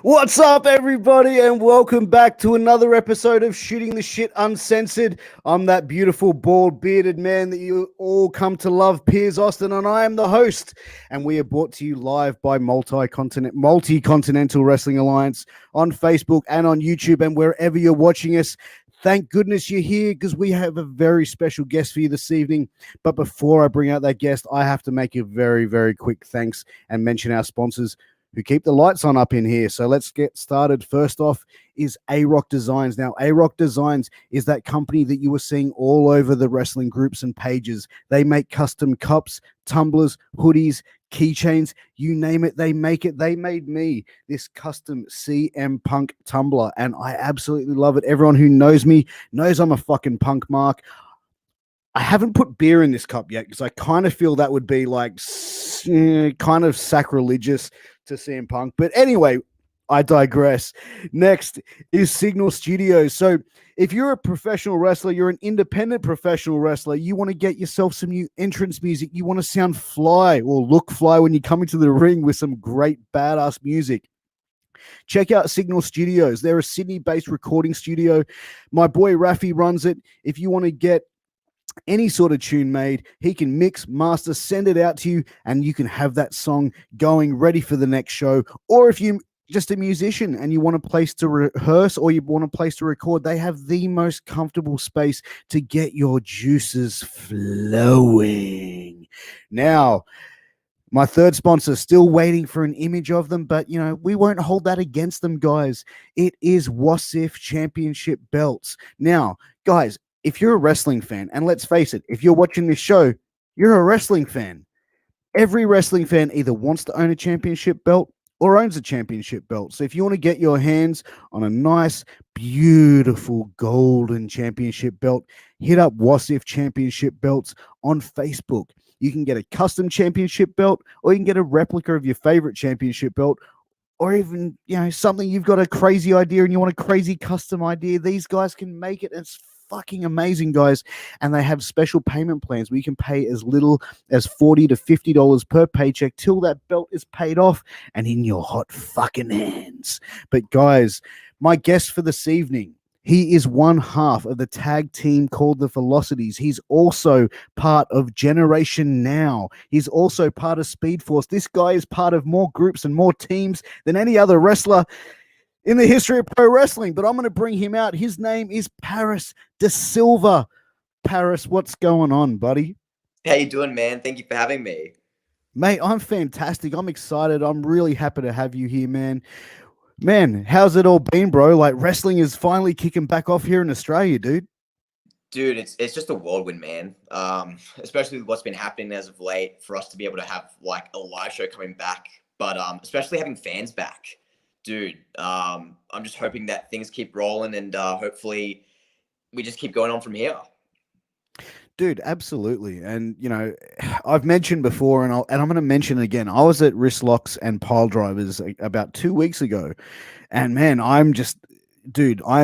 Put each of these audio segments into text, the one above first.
What's up, everybody, and welcome back to another episode of Shooting the Shit Uncensored. I'm that beautiful, bald, bearded man that you all come to love, Piers, and I am the host. And we are brought to you live by Multi-Continental Wrestling Alliance on Facebook and on YouTube and wherever you're watching us. Thank goodness you're here because we have a very special guest for you this evening. But before I bring out that guest, I have to make a very, very quick thanks and mention our sponsors who keep the lights on up in here. So let's get started. First off is A-Rock Designs. Now, A-Rock Designs is that company that you were seeing all over the wrestling groups and pages. They make custom cups, tumblers, hoodies, keychains, you name it, they make it. They made me this custom CM Punk tumbler, and I absolutely love it. Everyone who knows me knows I'm a fucking punk mark. I haven't put beer in this cup yet because I kind of feel that would be like kind of sacrilegious to CM Punk. But anyway, I digress. Next is Signal Studios. So if you're a professional wrestler, you're an independent professional wrestler, you want to get yourself some new entrance music, you want to sound fly or look fly when you come into the ring with some great badass music, check out Signal Studios. They're a Sydney-based recording studio. My boy Rafi runs it. If you want to get any sort of tune made, he can mix, master, send it out to you, and you can have that song going ready for the next show. Or if you're just a musician and you want a place to rehearse or you want a place to record, they have the most comfortable space to get your juices flowing. Now, my third sponsor, still waiting for an image of them, but, we won't hold that against them, guys. It is WASIF Championship Belts. Now, guys, if you're a wrestling fan, and let's face it, if you're watching this show, you're a wrestling fan. Every wrestling fan either wants to own a championship belt or owns a championship belt. So if you want to get your hands on a nice, beautiful golden championship belt, hit up WASIF Championship Belts on Facebook. You can get a custom championship belt, or you can get a replica of your favorite championship belt, or even, something you've got a crazy idea and you want a crazy custom idea. These guys can make it. It's fucking amazing, guys. And they have special payment plans where you can pay as little as $40 to $50 per paycheck till that belt is paid off and in your hot fucking hands. But guys, my guest for this evening, he is one half of the tag team called the Velocities. He's also part of Generation Now. He's also part of Speed Force. This guy is part of more groups and more teams than any other wrestler in the history of pro wrestling. But I'm going to bring him out. His name is Piers de Silva. Piers, what's going on, buddy? How you doing, man? Thank you for having me. Mate, I'm fantastic. I'm excited. I'm really happy to have you here, man. Man, how's it all been, bro? Like, wrestling is finally kicking back off here in Australia, dude. Dude, it's just a whirlwind, man. Especially with what's been happening as of late, for us to be able to have like a live show coming back, but especially having fans back. Dude, I'm just hoping that things keep rolling and hopefully we just keep going on from here. Dude, absolutely. And, I've mentioned before, and I'm going to mention it again. I was at Wrist Locks and Pile Drivers about 2 weeks ago. And, man, I am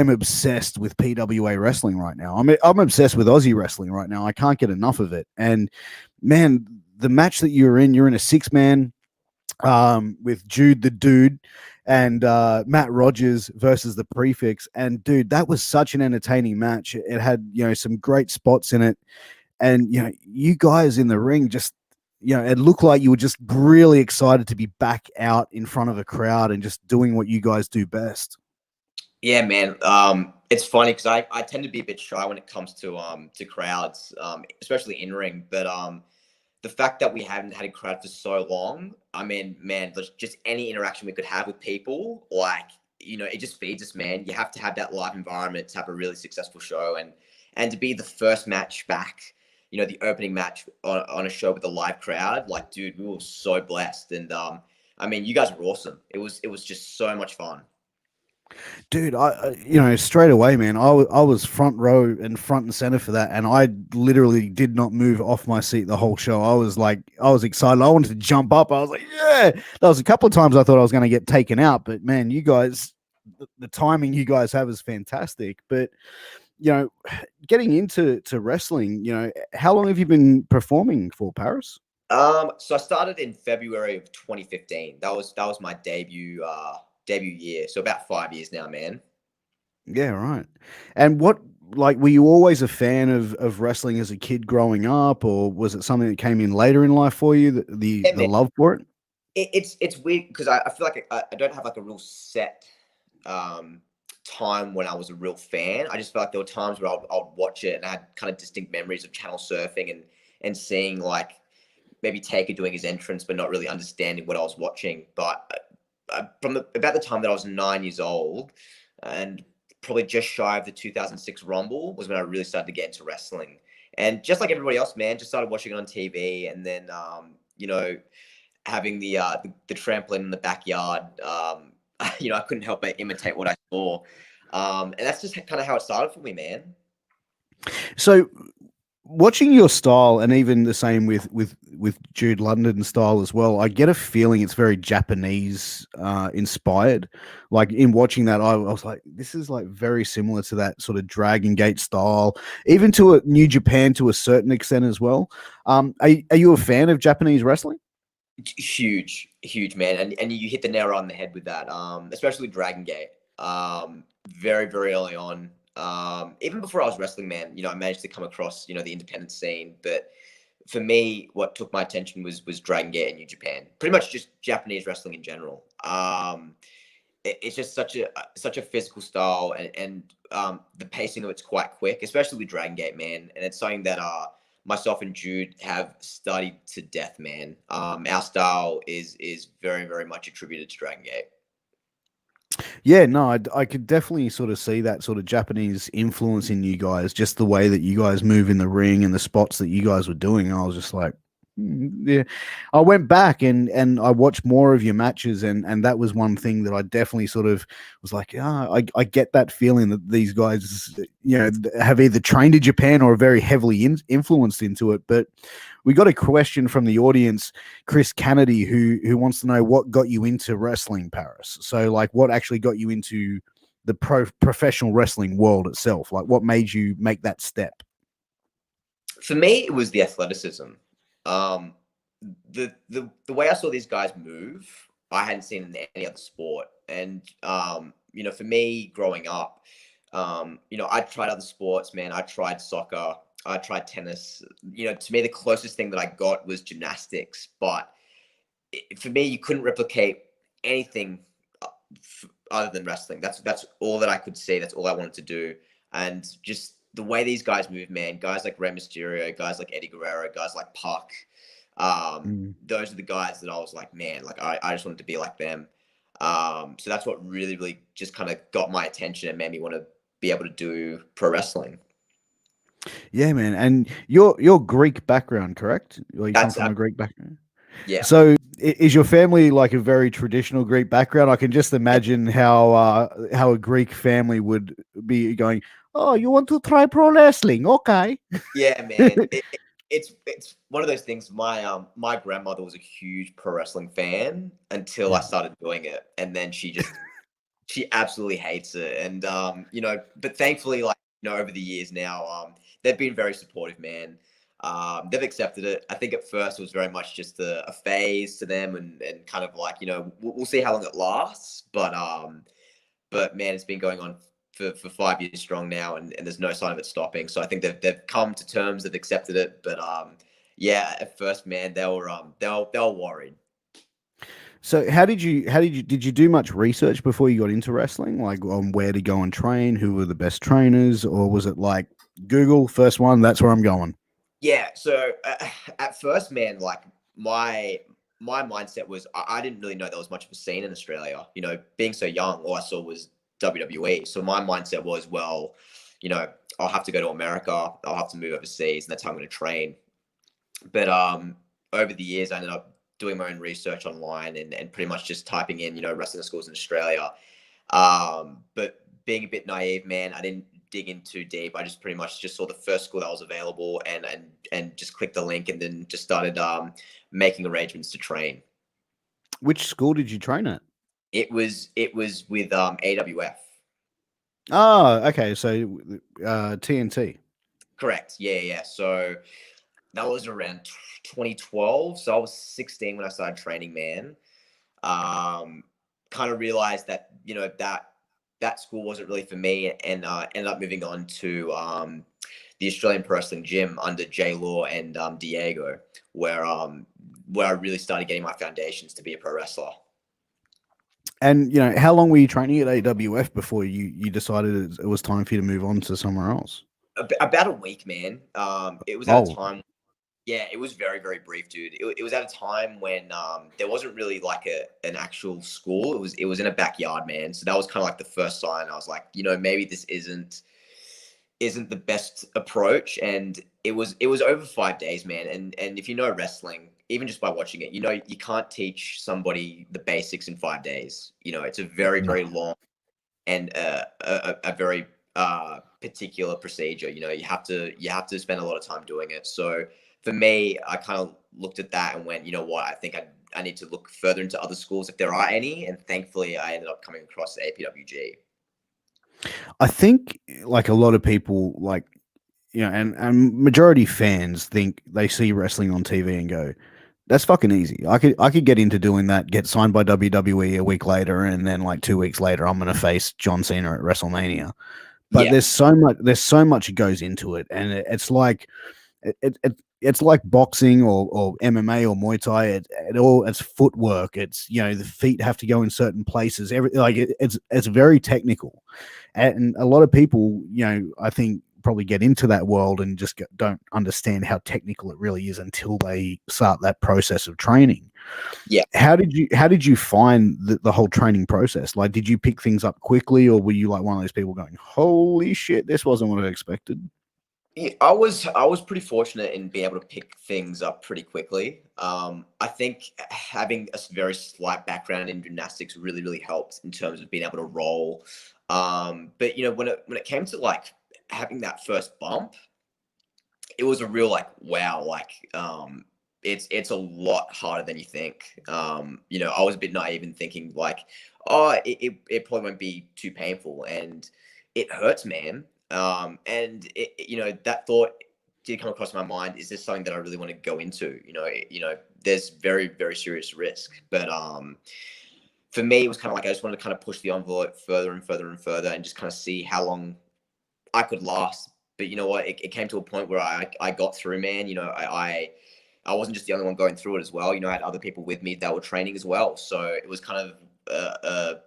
obsessed with PWA wrestling right now. I'm obsessed with Aussie wrestling right now. I can't get enough of it. And, man, the match that you're in a 6-man with Jude the Dude and Matt Rogers versus the Prefix. And dude, that was such an entertaining match. It had, some great spots in it. And, you guys in the ring just, it looked like you were just really excited to be back out in front of a crowd and just doing what you guys do best. Yeah, man. It's funny because I tend to be a bit shy when it comes to crowds, especially in ring. But the fact that we haven't had a crowd for so long, I mean, man, just any interaction we could have with people, like, it just feeds us, man. You have to have that live environment to have a really successful show. And to be the first match back, the opening match on a show with a live crowd, like, dude, we were so blessed. And I mean, you guys were awesome. It was just so much fun. Dude, straight away, man, I was front row and front and center for that, and I literally did not move off my seat the whole show. I was excited. I wanted to jump up. I was like, yeah. There was a couple of times I thought I was going to get taken out, but man, you guys, the timing you guys have is fantastic. But getting into wrestling, how long have you been performing for, Piers? So I started in February of 2015. That was my debut debut year. So about 5 years now, man. Yeah, right. And what, like, were you always a fan of wrestling as a kid growing up, or was it something that came in later in life for you, Yeah, the man. love for it? It's weird because I feel like I don't have like a real set um, time when I was a real fan. I just felt like there were times where I'd watch it and I had kind of distinct memories of channel surfing and seeing like maybe Taker doing his entrance, but not really understanding what I was watching. But about the time that I was 9 years old, and probably just shy of the 2006 Rumble, was when I really started to get into wrestling. And just like everybody else, man, just started watching it on TV, and then having the trampoline in the backyard. I couldn't help but imitate what I saw, and that's just kind of how it started for me, man. So watching your style, and even the same with Jude London's style as well, I get a feeling it's very Japanese inspired. Like in watching that, I was like, this is like very similar to that sort of Dragon Gate style, even to a New Japan to a certain extent as well. Are you a fan of Japanese wrestling? Huge man, and you hit the nail on the head with that. Especially Dragon Gate. Very very early on. Even before I was wrestling, man, I managed to come across the independent scene, but for me, what took my attention was Dragon Gate and New Japan. Pretty much just Japanese wrestling in general. It's just such a physical style, and the pacing of it's quite quick, especially with Dragon Gate, man. And it's something that myself and Jude have studied to death, man. Our style is very very much attributed to Dragon Gate. Yeah, no, I could definitely sort of see that sort of Japanese influence in you guys, just the way that you guys move in the ring and the spots that you guys were doing. I was just like, yeah. I went back and I watched more of your matches, and that was one thing that I definitely sort of was like, yeah, I get that feeling that these guys, have either trained in Japan or are very heavily influenced into it. But we got a question from the audience, Chris Kennedy, who wants to know what got you into wrestling, Paris. So, like, what actually got you into the professional wrestling world itself? Like, what made you make that step? For me, it was the athleticism. Um, the way I saw these guys move, I hadn't seen in any other sport. And for me, growing up, I tried other sports, man. I tried soccer, I tried tennis. To me, the closest thing that I got was gymnastics. But for me, you couldn't replicate anything other than wrestling. That's all that I could see. That's all I wanted to do. And just the way these guys move, man. Guys like Rey Mysterio, guys like Eddie Guerrero, guys like Puck. Mm. Those are the guys that I was like, man, like I just wanted to be like them. So that's what really, really just kind of got my attention and made me want to be able to do pro wrestling. Yeah, man. And your Greek background, correct? Or you come That's from a Greek background? Yeah, So is your family like a very traditional Greek background? I can just yeah, imagine how a Greek family would be going, "Oh, you want to try pro wrestling? Okay." yeah, man. It's one of those things. My grandmother was a huge pro wrestling fan until I Yeah. started doing it, and then she absolutely hates it. And but thankfully, like over the years now, they've been very supportive, man. They've accepted it. I think at first it was very much just a phase to them, and kind of like we'll see how long it lasts. But man, it's been going on for 5 years strong now, and there's no sign of it stopping. So I think they've come to terms, they've accepted it. But yeah, at first, man, they were worried. So did you do much research before you got into wrestling, like on where to go and train, who were the best trainers, or was it like Google first one? That's where I'm going. Yeah. So at first, man, like my mindset was I didn't really know there was much of a scene in Australia. Being so young, all I saw was WWE. So my mindset was, well, I'll have to go to America. I'll have to move overseas, and that's how I'm going to train. But over the years, I ended up doing my own research online and pretty much just typing in, wrestling schools in Australia. But being a bit naive, man, I didn't dig in too deep. I just pretty much just saw the first school that was available and just clicked the link and then just started making arrangements to train. Which school did you train at? It was with AWF. Oh, okay. So TNT. Correct. Yeah, yeah. So that was around 2012. So I was 16 when I started training, man. Um, kind of realized that, that school wasn't really for me, and ended up moving on to the Australian Pro Wrestling Gym under J Law and Diego, where I really started getting my foundations to be a pro wrestler. And how long were you training at AWF before you decided it was time for you to move on to somewhere else? About a week, man. It was at a time. Yeah, it was very, very brief, dude. It was at a time when there wasn't really like an actual school. It was in a backyard, man. So that was kind of like the first sign. I was like, maybe this isn't the best approach. And it was over 5 days, man. And if you know wrestling, even just by watching it, you can't teach somebody the basics in 5 days. It's a very, very long and a very particular procedure. You have to spend a lot of time doing it. So for me, I kind of looked at that and went, you know what, I think I need to look further into other schools if there are any. And thankfully, I ended up coming across the APWG. I think like a lot of people and majority fans think they see wrestling on TV and go, that's fucking easy. I could get into doing that, get signed by WWE a week later, and then like 2 weeks later, I'm gonna face John Cena at WrestleMania. But Yeah. there's so much goes into it, and it's like it's like boxing or MMA or Muay Thai. It's footwork. It's the feet have to go in certain places. It's very technical, and a lot of people I think probably get into that world and just don't understand how technical it really is until they start that process of training. Yeah. How did you find the whole training process? Like, did you pick things up quickly, or were you like one of those people going, holy shit, this wasn't what I expected? Yeah, I was pretty fortunate in being able to pick things up pretty quickly. I think having a very slight background in gymnastics really, really helped in terms of being able to roll. But when it came to like having that first bump, it was a real like wow, like it's a lot harder than you think. I was a bit naive in thinking like, oh, it probably won't be too painful, and it hurts, man. And that thought did come across my mind. Is this something that I really want to go into? There's very, very serious risk, but for me, it was kind of like I just wanted to kind of push the envelope further and further and further, and just kind of see how long I could last. But you know what? It came to a point where I got through, man. I wasn't just the only one going through it as well. I had other people with me that were training as well. So it was kind of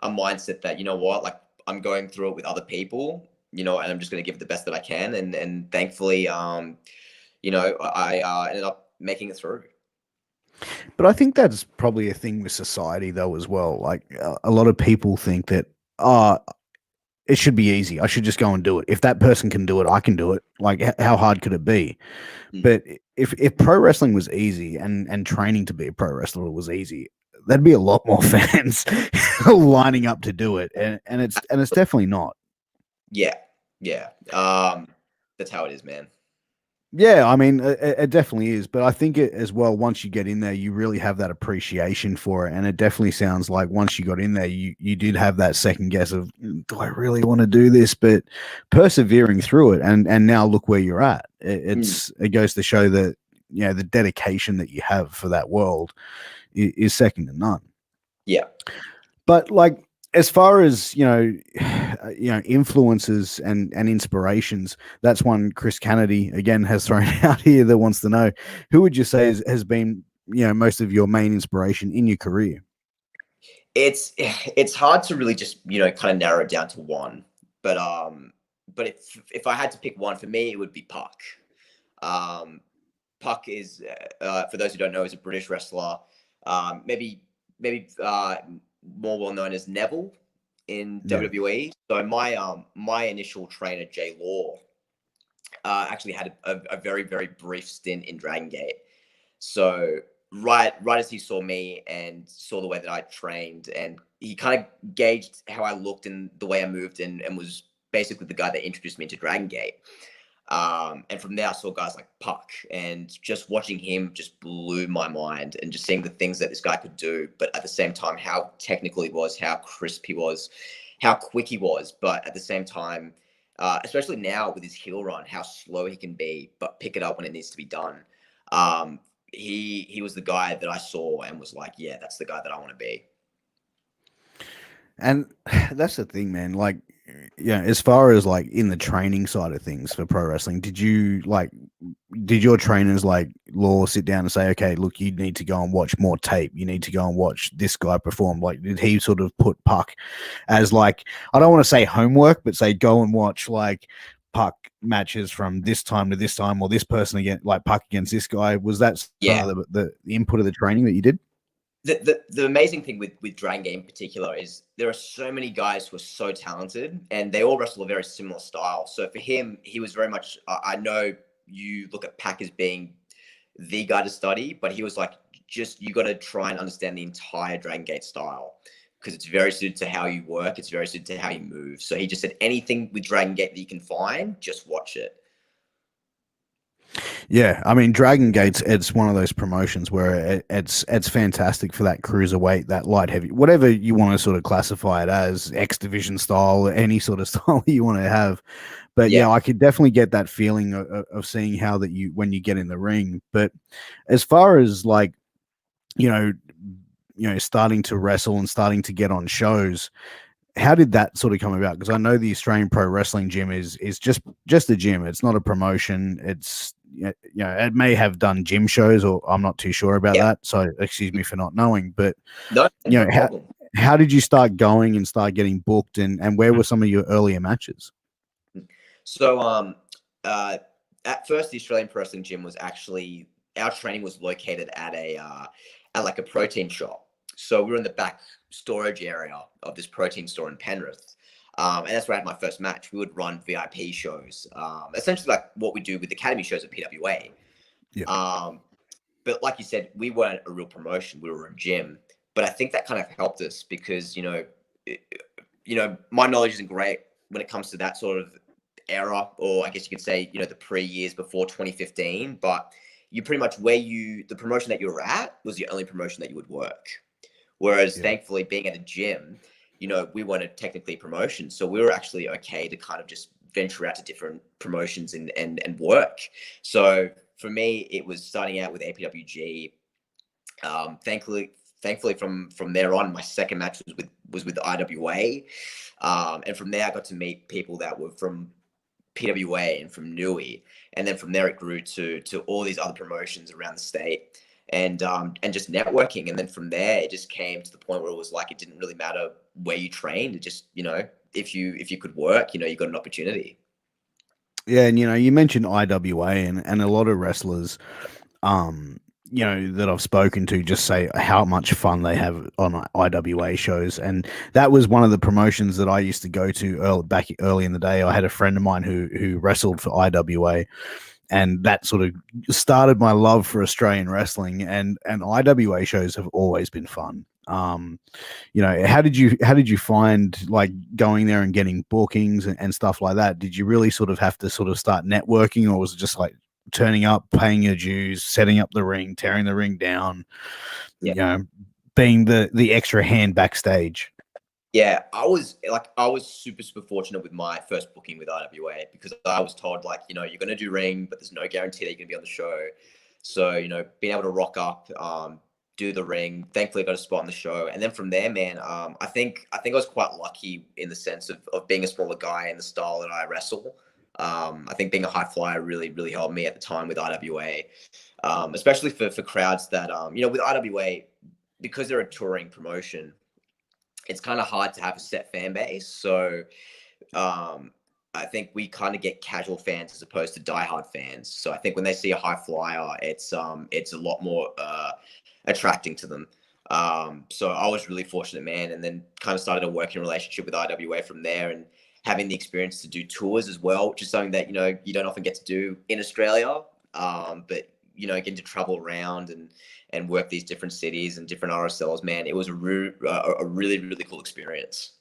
a mindset that, like I'm going through it with other people, and I'm just going to give it the best that I can. And thankfully, I ended up making it through. But I think that's probably a thing with society though as well. Like a lot of people think that it should be easy. I should just go and do it. If that person can do it, I can do it. Like how hard could it be? But if pro wrestling was easy and training to be a pro wrestler was easy, there'd be a lot more fans lining up to do it. And it's definitely not. Yeah. Yeah. That's how it is, man. Yeah, I mean, it definitely is. But I think it as well, once you get in there, you really have that appreciation for it. And it definitely sounds like once you got in there, you did have that second guess of, do I really want to do this? But persevering through it. And now look where you're at. It goes to show that, the dedication that you have for that world is second to none. Yeah. But like, as far as influences and inspirations, that's one Chris Kennedy again has thrown out here that wants to know, who would you say has been most of your main inspiration in your career? It's hard to really just kind of narrow it down to one, but if I had to pick one, for me it would be Puck. Puck is for those who don't know, is a British wrestler, maybe more well known as Neville in WWE. So my initial trainer, Jay Law, actually had a very, very brief stint in Dragon Gate. So right as he saw me and saw the way that I trained, and he kind of gauged how I looked and the way I moved, and was basically the guy that introduced me to Dragon Gate. And from there, I saw guys like Puck, and just watching him just blew my mind, and just seeing the things that this guy could do, but at the same time, how technical he was, how crisp he was, how quick he was, but at the same time, especially now with his heel run, how slow he can be, but pick it up when it needs to be done. He was the guy that I saw and was like, yeah, that's the guy that I want to be. And that's the thing, man. Like, yeah, as far as like in the training side of things for pro wrestling, did your trainers like Law sit down and say, okay, look, you need to go and watch more tape. You need to go and watch this guy perform. Like, did he sort of put Puck as like, I don't want to say homework, but say go and watch like Puck matches from this time to this time, or this person against like Puck against this guy? Was that some Yeah. of the input of the training that you did? The amazing thing with Dragon Gate in particular is there are so many guys who are so talented, and they all wrestle a very similar style. So for him, he was very much. I know you look at Pac as being the guy to study, but he was like, just you got to try and understand the entire Dragon Gate style because it's very suited to how you work. It's very suited to how you move. So he just said anything with Dragon Gate that you can find, just watch it. Yeah, I mean, Dragon Gate's it's one of those promotions where it's fantastic for that cruiserweight, that light heavy, whatever you want to sort of classify it as, X division style, any sort of style you want to have. But yeah, I could definitely get that feeling of seeing how that you when you get in the ring. But as far as like you know, starting to wrestle and starting to get on shows, how did that sort of come about? Because I know the Australian Pro Wrestling Gym is just a gym. It's not a promotion. It's it may have done gym shows, or I'm not too sure about that. So excuse me for not knowing. But No problem. how did you start going and start getting booked, and where were some of your earlier matches? So at first the Australian Pro Wrestling Gym was actually our training was located at at like a protein shop. So we were in the back storage area of this protein store in Penrith. And that's where I had my first match. We would run VIP shows, essentially like what we do with academy shows at PWA. Yeah. But like you said, we weren't a real promotion. We were a gym. But I think that kind of helped us because, my knowledge isn't great when it comes to that sort of era, or I guess you could say, the pre-years before 2015. But you pretty much the promotion that you were at was the only promotion that you would work. Whereas thankfully being at a gym, we weren't technically promotion. So we were actually okay to kind of just venture out to different promotions and work. So for me, it was starting out with APWG. Thankfully from there on, my second match was with IWA. And from there I got to meet people that were from PWA and from Nui. And then from there it grew to all these other promotions around the state. And just networking, and then from there it just came to the point where it was like it didn't really matter where you trained. It just if you could work, you got an opportunity. Yeah, and you mentioned IWA, and a lot of wrestlers, that I've spoken to just say how much fun they have on IWA shows, and that was one of the promotions that I used to go to back early in the day. I had a friend of mine who wrestled for IWA. And that sort of started my love for Australian wrestling, and IWA shows have always been fun. How did you find like going there and getting bookings and stuff like that? Did you really sort of have to sort of start networking, or was it just like turning up, paying your dues, setting up the ring, tearing the ring down, being the extra hand backstage? Yeah, I was super, super fortunate with my first booking with IWA because I was told you're going to do ring, but there's no guarantee that you're going to be on the show. So, being able to rock up, do the ring, thankfully I got a spot on the show. And then from there, man, I think I was quite lucky in the sense of being a smaller guy and the style that I wrestle. I think being a high flyer really, really helped me at the time with IWA, especially for crowds that, with IWA, because they're a touring promotion, it's kind of hard to have a set fan base. So I think we kind of get casual fans as opposed to diehard fans. So I think when they see a high flyer, it's a lot more attracting to them. So I was really fortunate, man, and then kind of started a working relationship with IWA from there, and having the experience to do tours as well, which is something that you don't often get to do in Australia. But getting to travel around and work these different cities and different RSLs, man, it was a really, really cool experience.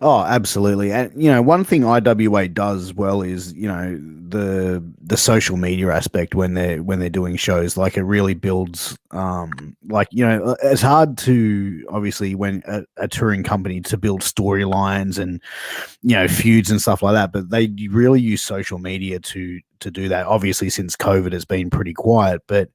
Oh, absolutely. And one thing IWA does well is the social media aspect when they're doing shows. Like it really builds it's hard to obviously when a touring company to build storylines and feuds and stuff like that, but they really use social media to do that. Obviously since COVID has been pretty quiet, but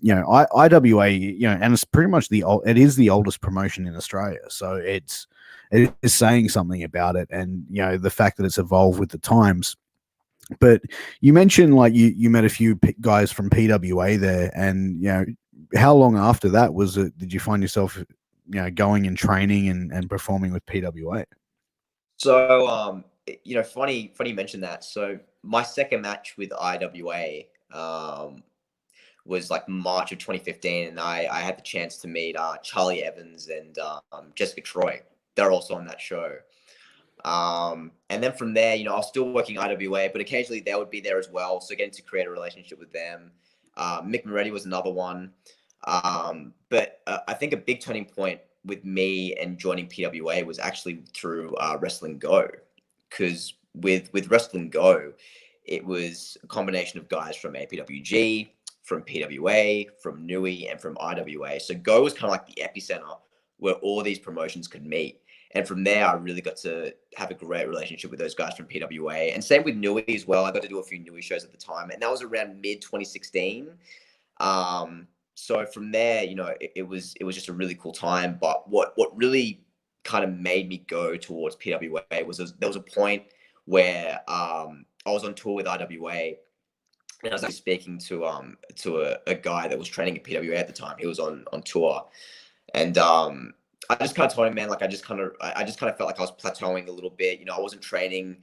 IWA, and it's pretty much it is the oldest promotion in Australia, so it is saying something about it, and the fact that it's evolved with the times. But you mentioned like you met a few guys from PWA there, and how long after that was it? Did you find yourself going and training and performing with PWA? So funny you mentioned that. So my second match with IWA was like March of 2015, and I had the chance to meet Charlie Evans and Jessica Troy. They're also on that show. And then from there, I was still working IWA, but occasionally they would be there as well. So getting to create a relationship with them. Mick Moretti was another one. But I think a big turning point with me and joining PWA was actually through Wrestling Go, because with Wrestling Go, it was a combination of guys from APWG, from PWA, from NUI, and from IWA. So Go was kind of like the epicenter where all these promotions could meet. And from there, I really got to have a great relationship with those guys from PWA. And same with NUI as well. I got to do a few NUI shows at the time. And that was around mid 2016. So from there, it was just a really cool time. But what really kind of made me go towards PWA was there was a point where I was on tour with IWA. And I was actually speaking to a guy that was training at PWA at the time. He was on tour. And I just kind of told him, man, like I just kind of felt like I was plateauing a little bit. I wasn't training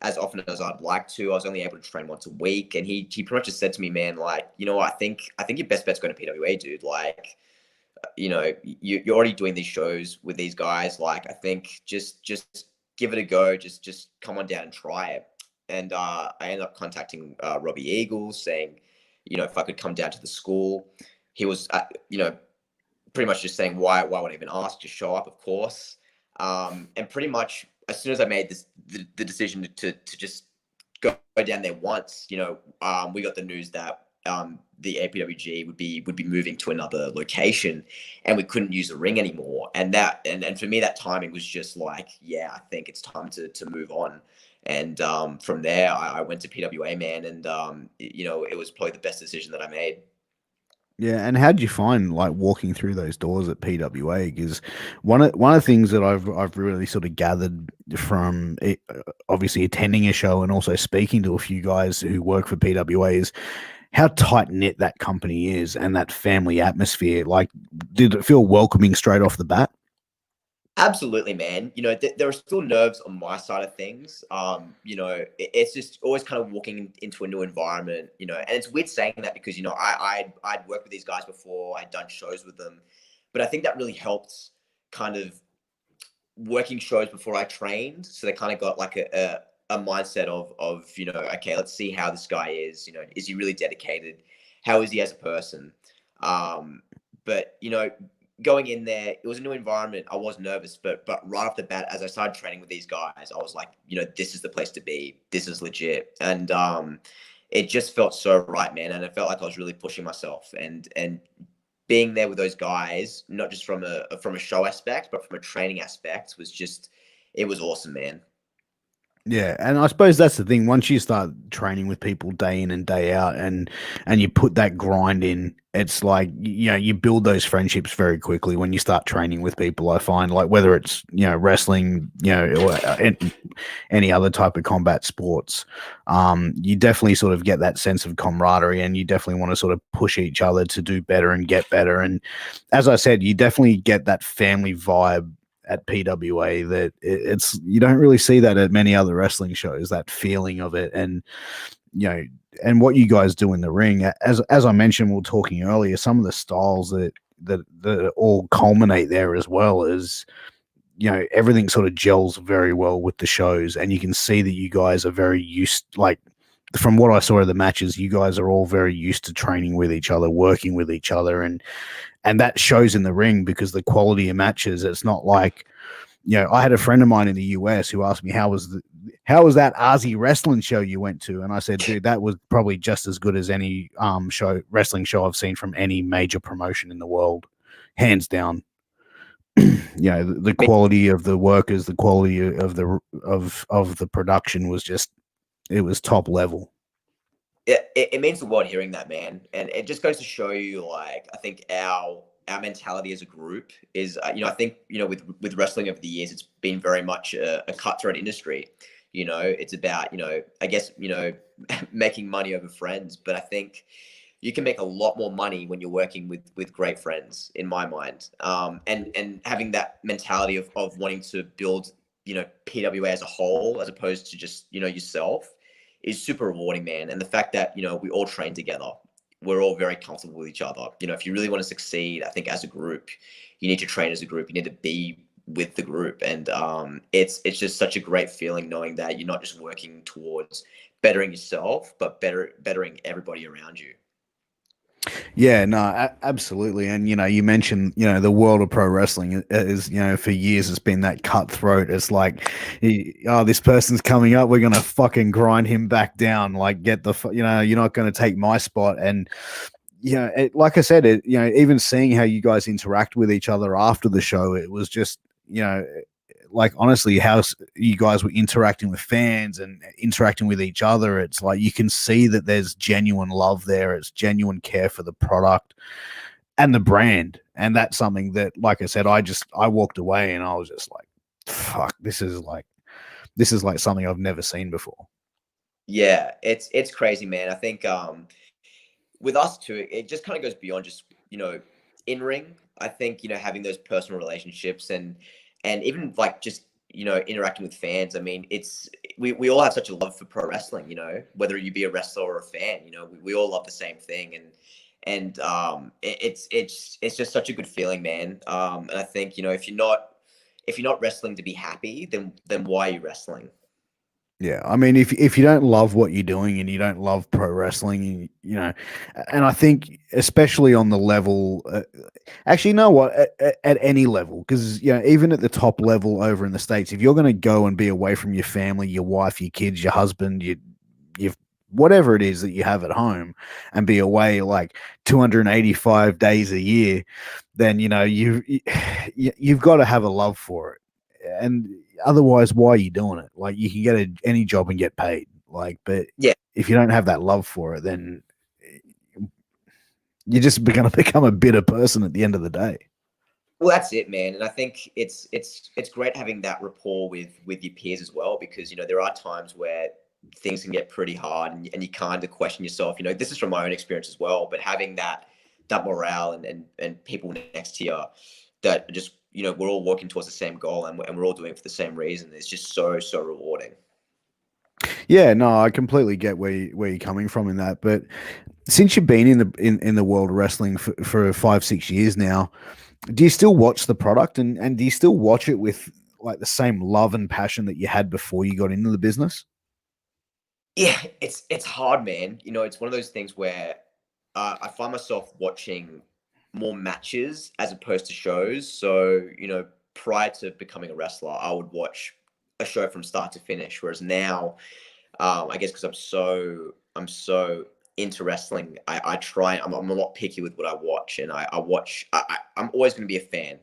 as often as I'd like to. I was only able to train once a week. And he pretty much just said to me, man, like, I think your best bet's going to PWA, dude. Like, you're already doing these shows with these guys. Like, I think just give it a go. Just come on down and try it. And I ended up contacting Robbie Eagles, saying, if I could come down to the school. He was, pretty much just saying, why would I even ask? Just show up, of course. And pretty much as soon as I made the decision to just go down there once, we got the news that the APWG would be moving to another location, and we couldn't use the ring anymore. And for me, that timing was just like, yeah, I think it's time to move on. And from there, I went to PWA, man, and it was probably the best decision that I made. Yeah, and how did you find like walking through those doors at PWA? Because one of the things that I've really sort of gathered from it, obviously attending a show and also speaking to a few guys who work for PWA is how tight knit that company is and that family atmosphere. Like, did it feel welcoming straight off the bat? Absolutely, man. There are still nerves on my side of things. It's just always kind of walking into a new environment, and it's weird saying that because, I'd worked with these guys before, I'd done shows with them, but I think that really helped kind of working shows before I trained. So they kind of got like a mindset of, okay, let's see how this guy is, is he really dedicated? How is he as a person? But, going in there, it was a new environment. I was nervous, but right off the bat, as I started training with these guys, I was like, this is the place to be. This is legit. And it just felt so right, man. And it felt like I was really pushing myself and being there with those guys, not just from a show aspect, but from a training aspect it was awesome, man. Yeah, and I suppose that's the thing. Once you start training with people day in and day out, and you put that grind in, it's like you build those friendships very quickly when you start training with people. I find like whether it's wrestling, or any other type of combat sports, you definitely sort of get that sense of camaraderie, and you definitely want to sort of push each other to do better and get better. And as I said, you definitely get that family vibe at PWA that it's you don't really see that at many other wrestling shows, that feeling of it. And and what you guys do in the ring, as I mentioned, we were talking earlier, some of the styles that all culminate there, as well as everything sort of gels very well with the shows. And you can see that you guys are very used, like from what I saw of the matches, you guys are all very used to training with each other, working with each other, and that shows in the ring because the quality of matches. It's not like, I had a friend of mine in the US who asked me how was that Aussie wrestling show you went to, and I said, dude, that was probably just as good as any wrestling show I've seen from any major promotion in the world, hands down. The quality of the workers, the quality of the production was just, it was top level. it means the world hearing that, man, and it just goes to show you, like, I think our mentality as a group is, I think, with wrestling over the years, it's been very much a cutthroat industry. It's about, I guess, making money over friends, but I think you can make a lot more money when you're working with great friends, in my mind. And having that mentality of wanting to build, PWA as a whole, as opposed to just, yourself, is super rewarding, man. And the fact that, we all train together, we're all very comfortable with each other. If you really want to succeed, I think as a group, you need to train as a group. You need to be with the group. And it's just such a great feeling knowing that you're not just working towards bettering yourself, but bettering everybody around you. Yeah, no, absolutely. And, you mentioned, the world of pro wrestling is, for years it's been that cutthroat. It's like, oh, this person's coming up. We're going to fucking grind him back down. Like, get the, you're not going to take my spot. And, like I said, even seeing how you guys interact with each other after the show, it was just, like, honestly, how you guys were interacting with fans and interacting with each other. It's like you can see that there's genuine love there. It's genuine care for the product and the brand. And that's something that, like I said, I walked away and I was just like, fuck, this is like something I've never seen before. Yeah, it's crazy, man. I think with us too, it just kind of goes beyond just, in ring. I think, having those personal relationships and even like just, interacting with fans. I mean, we all have such a love for pro wrestling, whether you be a wrestler or a fan, we all love the same thing. And it's just such a good feeling, man. And I think, if you're not wrestling to be happy, then why are you wrestling? Yeah, I mean, if you don't love what you're doing and you don't love pro wrestling, and I think especially on the level, actually, you know what, at any level, because even at the top level over in the States, if you're going to go and be away from your family, your wife, your kids, your husband, your whatever it is that you have at home, and be away like 285 days a year, then you've got to have a love for it. And otherwise, why are you doing it? Like, you can get any job and get paid. Like, but Yeah. if you don't have that love for it, then you're just going to become a bitter person at the end of the day. Well, that's it, man. And I think it's great having that rapport with your peers as well, because there are times where things can get pretty hard and you kind of question yourself. This is from my own experience as well, but having that morale and people next to you that just, we're all working towards the same goal and we're all doing it for the same reason. It's just so rewarding. Yeah, no, I completely get where you're coming from in that. But since you've been in the world of wrestling for 5-6 years now, do you still watch the product and do you still watch it with like the same love and passion that you had before you got into the business? Yeah, it's hard, man. It's one of those things where I find myself watching more matches as opposed to shows. So, prior to becoming a wrestler, I would watch a show from start to finish. Whereas now, I guess because I'm so into wrestling, I try. I'm a lot picky with what I watch, and I watch. I'm always going to be a fan.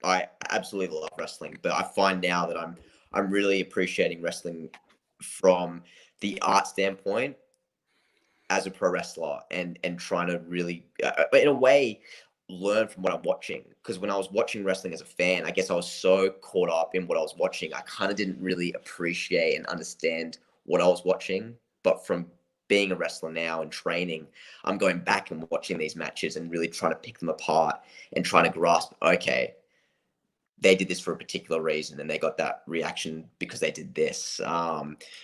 I absolutely love wrestling, but I find now that I'm really appreciating wrestling from the art standpoint as a pro wrestler and trying to really, in a way, learn from what I'm watching. Because when I was watching wrestling as a fan, I guess I was so caught up in what I was watching, I kind of didn't really appreciate and understand what I was watching. But from being a wrestler now and training, I'm going back and watching these matches and really trying to pick them apart and trying to grasp, okay, they did this for a particular reason and they got that reaction because they did this.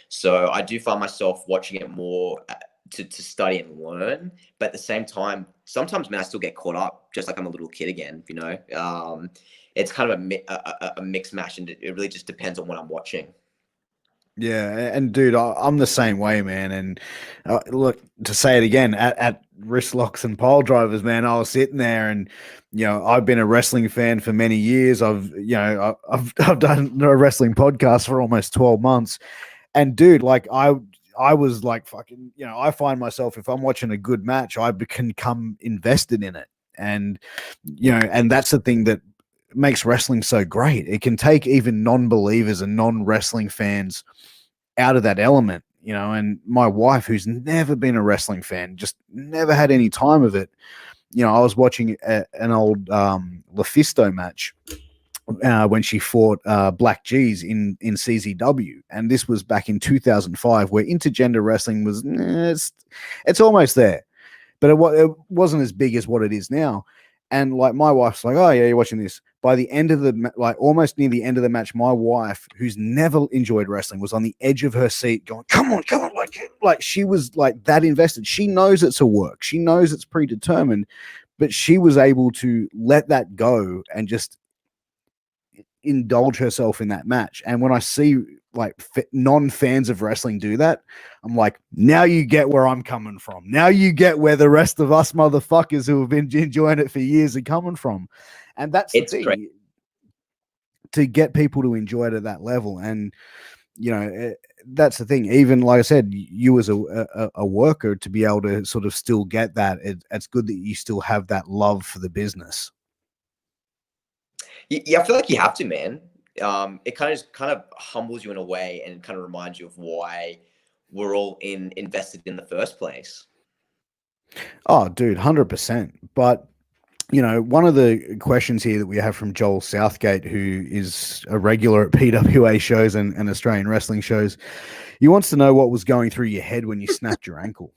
So I do find myself watching it more to study and learn, but at the same time, sometimes, man, I still get caught up, just like I'm a little kid again. It's kind of a mixed match, and it really just depends on what I'm watching. Yeah, and dude, I'm the same way, man. And look, to say it again, at wrist locks and pile drivers, man, I was sitting there, and I've been a wrestling fan for many years. I've done a wrestling podcast for almost 12 months, and dude, like I was like fucking, I find myself, if I'm watching a good match, I can become invested in it, and and that's the thing that makes wrestling so great. It can take even non-believers and non-wrestling fans out of that element you know, and my wife, who's never been a wrestling fan, just never had any time of it. You know, I was watching an old Lufisto match when she fought Black G's in CZW, and this was back in 2005, where intergender wrestling was it's almost there, but it wasn't as big as what it is now. And like my wife's like, oh yeah, you're watching this. By the end of the like almost near the end of the match, my wife, who's never enjoyed wrestling, was on the edge of her seat, going, "Come on, come on!" Like she was like that invested. She knows it's a work. She knows it's predetermined, but she was able to let that go and just indulge herself in that match. And when I see like non-fans of wrestling do that, I'm like, now you get where I'm coming from. Now you get where the rest of us motherfuckers who have been enjoying it for years are coming from. And that's the thing, crazy. to get people to enjoy it at that level. And you know, that's the thing. Even like I said, you as a worker, to be able to sort of still get that, it's good that you still have that love for the business. Yeah, I feel like you have to, man. It kind of humbles you in a way, and kind of reminds you of why we're all invested in the first place. Oh, dude, 100%. But you know, one of the questions here that we have from Joel Southgate, who is a regular at PWA shows and Australian wrestling shows, he wants to know what was going through your head when you snapped your ankle.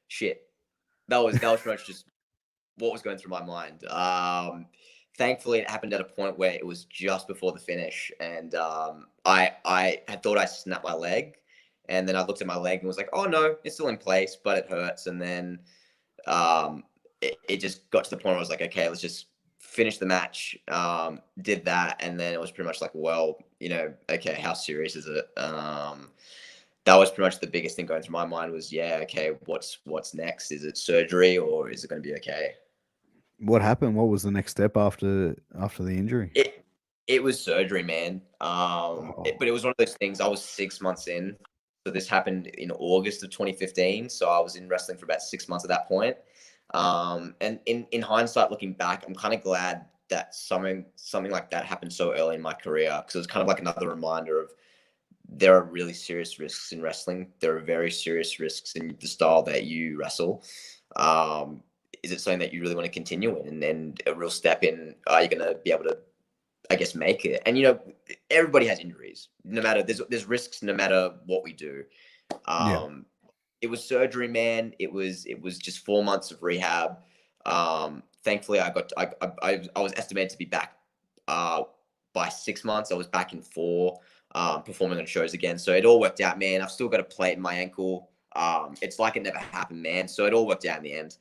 Shit, that was pretty much just what was going through my mind. Thankfully, it happened at a point where it was just before the finish, and I had thought I snapped my leg, and then I looked at my leg and was like, "Oh no, it's still in place, but it hurts." And then it just got to the point where I was like, "Okay, let's just finish the match." Did that, and then it was pretty much like, "Well, you know, okay, how serious is it?" That was pretty much the biggest thing going through my mind was, yeah, okay, what's next? Is it surgery or is it going to be okay? What happened? What was the next step after the injury? It was surgery, man. But it was one of those things. I was 6 months in, so this happened in August of 2015. So I was in wrestling for about 6 months at that point. And in hindsight, looking back, I'm kind of glad that something like that happened so early in my career, because it was kind of like another reminder of, there are really serious risks in wrestling. There are very serious risks in the style that you wrestle. Is it something that you really want to continue in? And a real step in, are you going to be able to, I guess, make it? And, you know, everybody has injuries. No matter, there's risks no matter what we do. Yeah. It was surgery, man. It was just 4 months of rehab. Thankfully, I was estimated to be back by 6 months. I was back in 4, performing on shows again. So it all worked out, man. I've still got a plate in my ankle. It's like it never happened, man. So it all worked out in the end.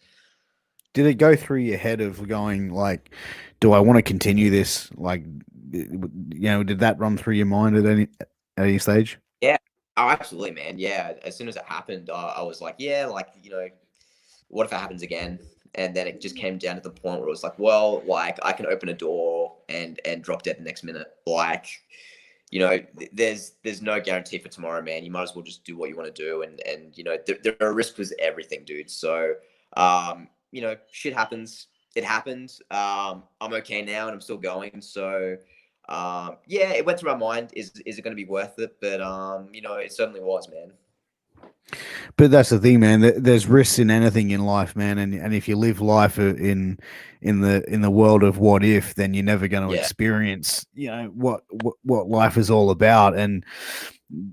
Did it go through your head of going like, do I want to continue this? Like, you know, did that run through your mind at any stage? Yeah. Oh, absolutely, man. Yeah. As soon as it happened, I was like, yeah, like, you know, what if it happens again? And then it just came down to the point where it was like, well, like, I can open a door and drop dead the next minute. Like, you know, there's no guarantee for tomorrow, man. You might as well just do what you want to do. And you know, there are risks with everything, dude. So, you know, shit happens. It happened. I'm okay now, and I'm still going. So, yeah, it went through my mind. Is it going to be worth it? But you know, it certainly was, man. But that's the thing, man. There's risks in anything in life, man. And if you live life in the world of what if, then you're never going to Yeah, experience, you know, what life is all about. And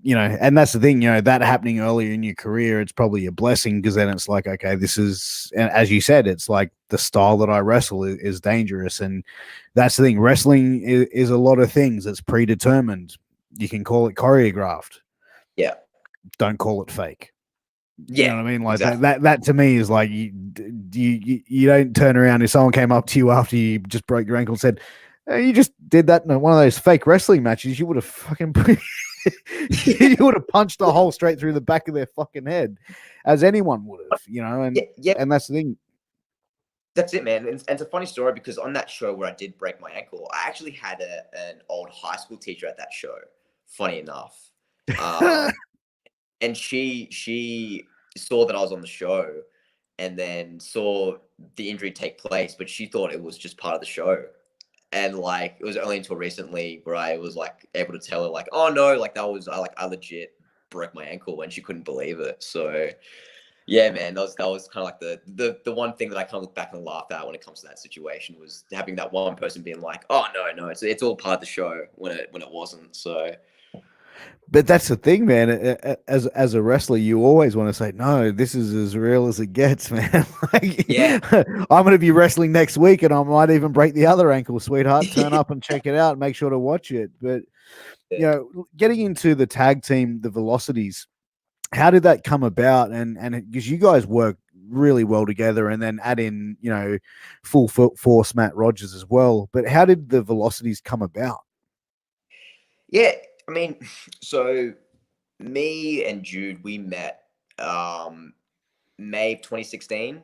you know, and that's the thing, you know, that happening earlier in your career, it's probably a blessing, because then it's like, okay, this is, as you said, it's like the style that I wrestle is dangerous. And that's the thing. Wrestling is a lot of things. It's predetermined. You can call it choreographed. yeah, Don't call it fake. You yeah, know what I mean? Like exactly. that to me is like, you don't turn around if someone came up to you after you just broke your ankle and said, "Hey, you just did that in one of those fake wrestling matches," you would have fucking you would have punched a hole straight through the back of their fucking head, as anyone would have, you know. Yeah, yeah, And that's the thing. that's it, man. And it's a funny story, because on that show where I did break my ankle, I actually had an old high school teacher at that show. Funny enough, um, and she saw that I was on the show, and then saw the injury take place, but she thought it was just part of the show. And like it was only until recently where I was like able to tell her like, oh no, like I legit broke my ankle, and she couldn't believe it. So yeah, man, that was kind of like the one thing that I kind of look back and laugh at when it comes to that situation, was having that one person being like, oh no, it's all part of the show, when it wasn't. So But that's the thing, man. As a wrestler, you always want to say, "No, this is as real as it gets, man." Like, yeah, I'm going to be wrestling next week, and I might even break the other ankle, sweetheart. Turn up and check it out, and make sure to watch it. But getting into the tag team, the Velocities, how did that come about? And because you guys work really well together, and then add in, full force Matt Rogers as well. But how did the Velocities come about? yeah. I mean, so me and Jude, we met May of 2016,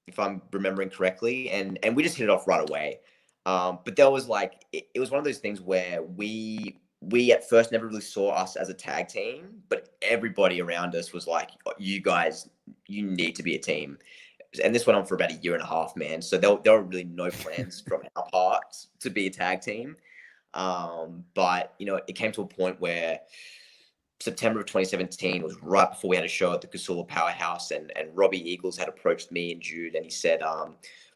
if I'm remembering correctly, and we just hit it off right away. But there was like it was one of those things where we at first never really saw us as a tag team, but everybody around us was like, "Oh, you guys, you need to be a team." And this went on for about a year and a half, man. So there were really no plans from our part to be a tag team. But it came to a point where September of 2017 was right before we had a show at the Casula Powerhouse, and Robbie Eagles had approached me and Jude, and he said,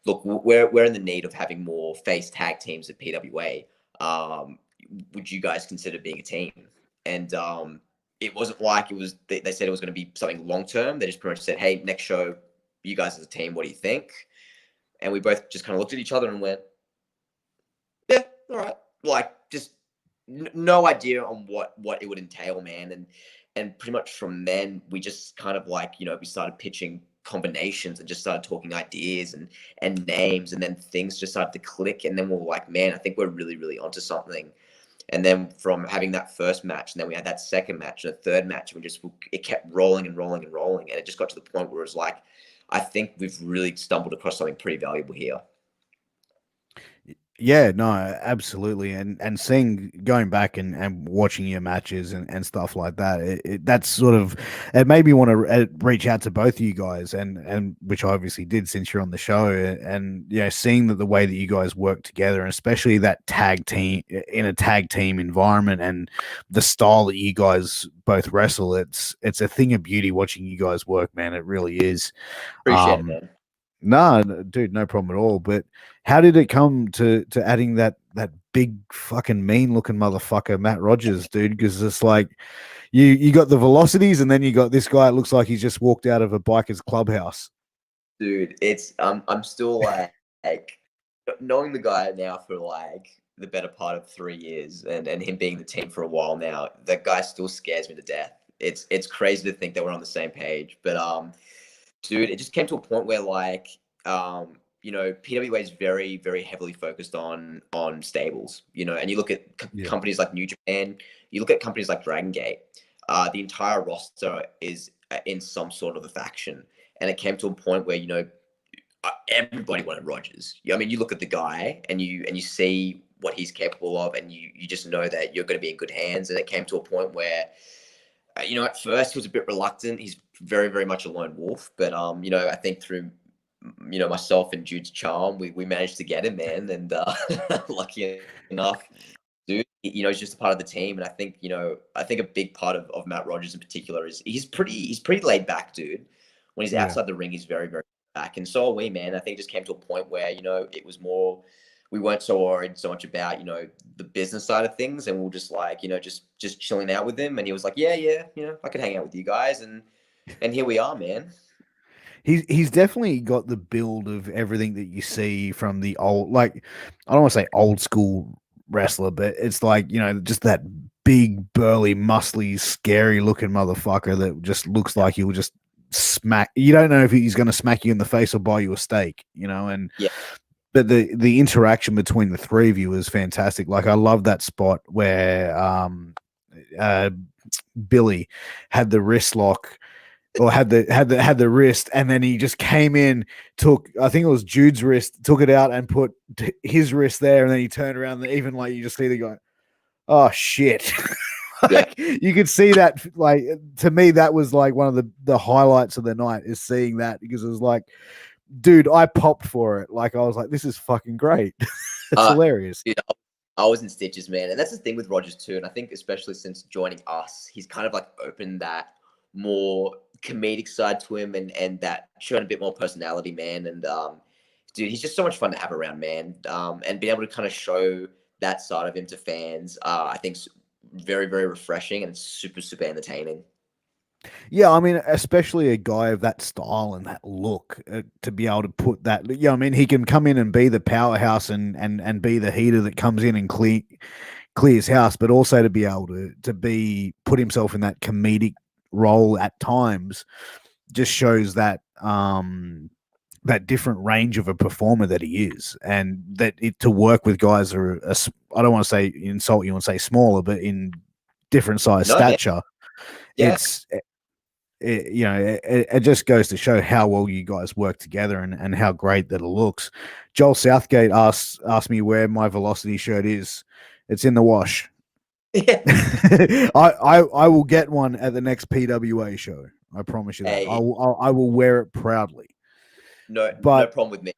"Look, we're in the need of having more face tag teams at PWA. Would you guys consider being a team?" And it wasn't like it was. They said it was going to be something long term. They just pretty much said, "Hey, next show, you guys as a team, what do you think?" And we both just kind of looked at each other and went, "Yeah, all right." Like, just no idea on what it would entail, man. And pretty much from then, we just kind of like, we started pitching combinations and just started talking ideas and names, and then things just started to click, and then we were like, man, I think we're really, really onto something. And then from having that first match, and then we had that second match and a third match, and it kept rolling and rolling and rolling, and it just got to the point where it was like, I think we've really stumbled across something pretty valuable here. Yeah, no, absolutely. And seeing, going back and watching your matches and stuff like that, that's sort of, it made me want to reach out to both of you guys, and which I obviously did since you're on the show. And seeing that the way that you guys work together, and especially that tag team, in a tag team environment, and the style that you guys both wrestle, it's a thing of beauty watching you guys work, man. It really is. Appreciate it, man. No, dude, no problem at all. But how did it come to adding that big fucking mean looking motherfucker, Matt Rogers, dude? Because it's like you got the Velocities, and then you got this guy. It looks like he's just walked out of a biker's clubhouse. Dude, it's I'm still like knowing the guy now for like the better part of 3 years, and him being the team for a while now. That guy still scares me to death. It's crazy to think that we're on the same page, but dude, it just came to a point where like PWA is very, very heavily focused on stables, and you look at companies like New Japan, you look at companies like Dragon Gate, the entire roster is in some sort of a faction. And it came to a point where everybody wanted Rogers. I mean, you look at the guy and you see what he's capable of, and you just know that you're going to be in good hands. And it came to a point where at first he was a bit reluctant. He's very, very much a lone wolf, but I think through myself and Jude's charm, we managed to get him, man. And lucky enough, dude, he's just a part of the team. And I think a big part of Matt Rogers in particular is he's pretty laid back, dude. When he's outside the ring, he's very, very back. And so are we, man. I think it just came to a point where it was more, we weren't so worried so much about the business side of things, and we we're just like just chilling out with him. And he was like, yeah, I could hang out with you guys, and here we are, man. He's definitely got the build of everything that you see from the old, like, I don't want to say old school wrestler, but it's like, just that big, burly, muscly, scary looking motherfucker that just looks like he'll just smack. You don't know if he's going to smack you in the face or buy you a steak, and yeah. But the interaction between the three of you is fantastic. Like, I love that spot where Billy had the wrist lock, or had the wrist, and then he just came in, took, I think it was Jude's wrist, took it out and put his wrist there, and then he turned around, and even like you just see the guy, oh shit. Like, you could see that. Like, to me, that was like one of the highlights of the night, is seeing that, because it was like, dude, I popped for it. Like, I was like, this is fucking great. It's hilarious. Dude, I was in stitches, man. And that's the thing with Rogers too. And I think especially since joining us, he's kind of like opened that more comedic side to him and that showing a bit more personality, man. And dude, he's just so much fun to have around, man. And being able to kind of show that side of him to fans, I think very, very refreshing and super, super entertaining. Yeah, I mean, especially a guy of that style and that look, to be able to put that. Yeah, I mean, he can come in and be the powerhouse and be the heater that comes in and clears house, but also to be able to be put himself in that comedic role at times just shows that that different range of a performer that he is, and that to work with guys that are I don't want to say insult you and say smaller, but in different size stature. Yeah. It's it just goes to show how well you guys work together and how great that it looks. Joel Southgate asked me where my Velocity shirt is. It's in the wash. Yeah. I will get one at the next PWA show. I promise you that. Hey. I will wear it proudly. No problem with me.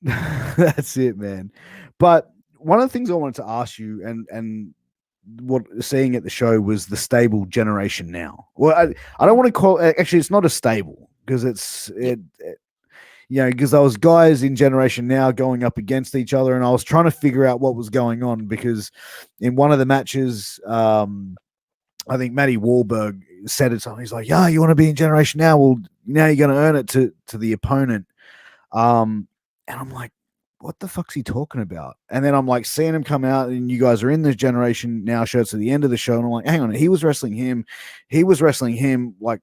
That's it, man. But one of the things I wanted to ask you, and what seeing at the show, was the stable Generation Now. Well, I don't want to call it, actually, it's not a stable because because there was guys in Generation Now going up against each other, and I was trying to figure out what was going on because in one of the matches, I think Matty Wahlberg said it something. He's like, "Yeah, you want to be in Generation Now? Well, now you're going to earn it to the opponent." And I'm like, what the fuck's he talking about? And then I'm like seeing him come out, and you guys are in this Generation Now shirts at the end of the show, and I'm like, hang on, he was wrestling him, like,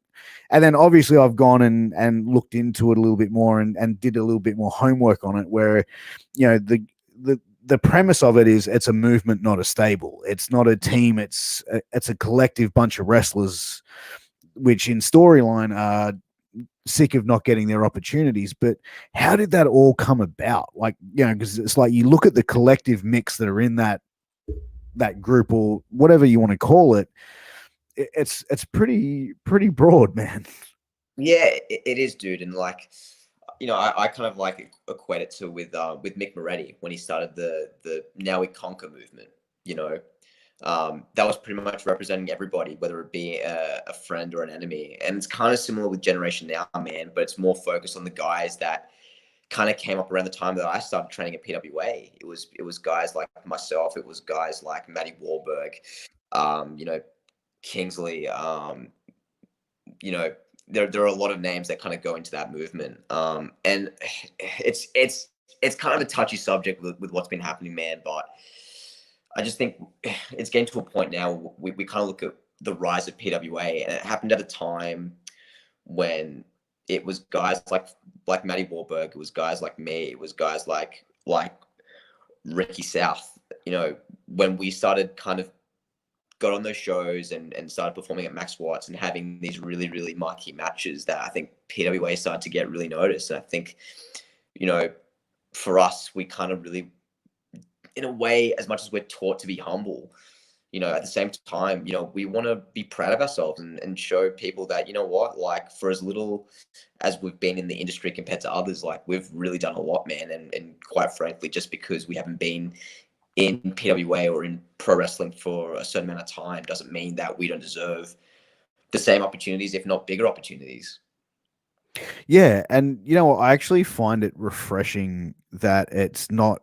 and then obviously I've gone and looked into it a little bit more and did a little bit more homework on it, where the premise of it is it's a movement, not a stable. It's not a team. It's a collective bunch of wrestlers, which in storyline are sick of not getting their opportunities. But how did that all come about? Like, because it's like you look at the collective mix that are in that group, or whatever you want to call it, it's pretty broad, man. Yeah, it is, dude. And like, I kind of like equate it to with Mick Moretti when he started the Now We Conquer movement. That was pretty much representing everybody, whether it be a friend or an enemy. And it's kind of similar with Generation Now, man, but it's more focused on the guys that kind of came up around the time that I started training at PWA. It was guys like myself. It was guys like Matty Wahlberg, Kingsley. There are a lot of names that kind of go into that movement. And it's kind of a touchy subject with what's been happening, man. But I just think it's getting to a point now we kind of look at the rise of PWA, and it happened at a time when it was guys like Matty Wahlberg, it was guys like me, it was guys like Ricky South. When we started kind of got on those shows and started performing at Max Watts and having these really, really marquee matches, that I think PWA started to get really noticed. And I think, for us, we kind of really, in a way, as much as we're taught to be humble, at the same time, we want to be proud of ourselves and show people that, like, for as little as we've been in the industry compared to others, like, we've really done a lot, man. And quite frankly, just because we haven't been in PWA or in pro wrestling for a certain amount of time doesn't mean that we don't deserve the same opportunities, if not bigger opportunities. Yeah, and I actually find it refreshing that it's not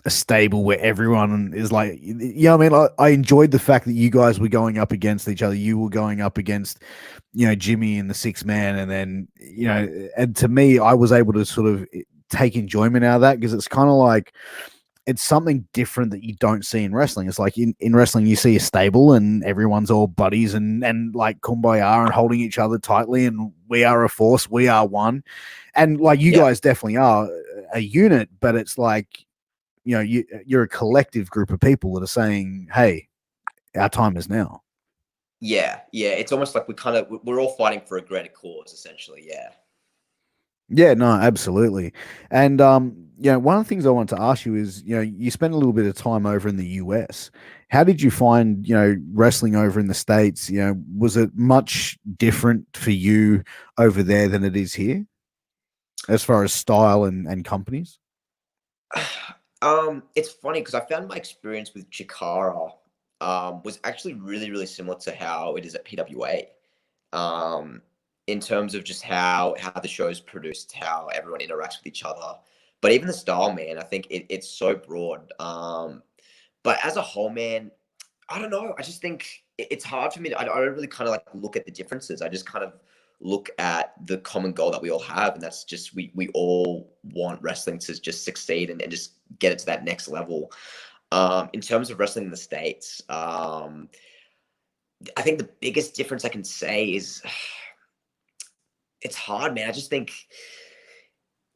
a stable where everyone is like, I mean, I enjoyed the fact that you guys were going up against each other. You were going up against, Jimmy and the six man, and then and to me, I was able to sort of take enjoyment out of that, because it's kind of like, it's something different that you don't see in wrestling. It's like in wrestling, you see a stable and everyone's all buddies and like kumbaya and holding each other tightly, and we are a force, we are one. And like you guys definitely are a unit, but it's like, you're a collective group of people that are saying, hey, our time is now. Yeah. It's almost like we're all fighting for a greater cause, essentially. Yeah. Yeah, no, absolutely. And one of the things I want to ask you is, you spent a little bit of time over in the US. How did you find, wrestling over in the States? Was it much different for you over there than it is here, as far as style and companies? It's funny because I found my experience with Chikara was actually really, really similar to how it is at PWA. Um, in terms of just how the show is produced, how everyone interacts with each other. But even the style, man, I think it's so broad. But as a whole, man, I don't know. I just think it's hard for me. I don't really kind of like look at the differences. I just kind of look at the common goal that we all have, and that's just we all want wrestling to just succeed and just get it to that next level. In terms of wrestling in the States, I think the biggest difference I can say is it's hard, man. I just think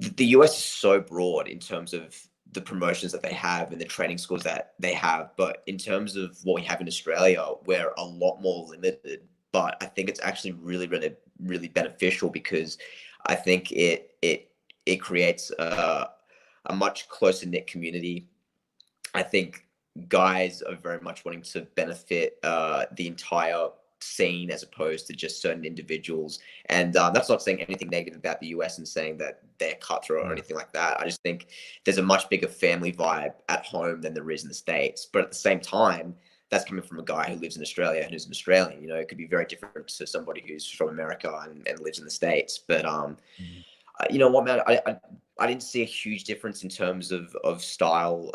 the US is so broad in terms of the promotions that they have and the training schools that they have. But in terms of what we have in Australia, we're a lot more limited. But I think it's actually really, really, really beneficial because I think it creates a much closer knit community. I think guys are very much wanting to benefit the entire scene as opposed to just certain individuals. And that's not saying anything negative about the US and saying that they're cutthroat or anything like that. I just think there's a much bigger family vibe at home than there is in the States. But at the same time, that's coming from a guy who lives in Australia and who's an Australian. You know, it could be very different to somebody who's from America and lives in the States. But you know what, man? I didn't see a huge difference in terms of style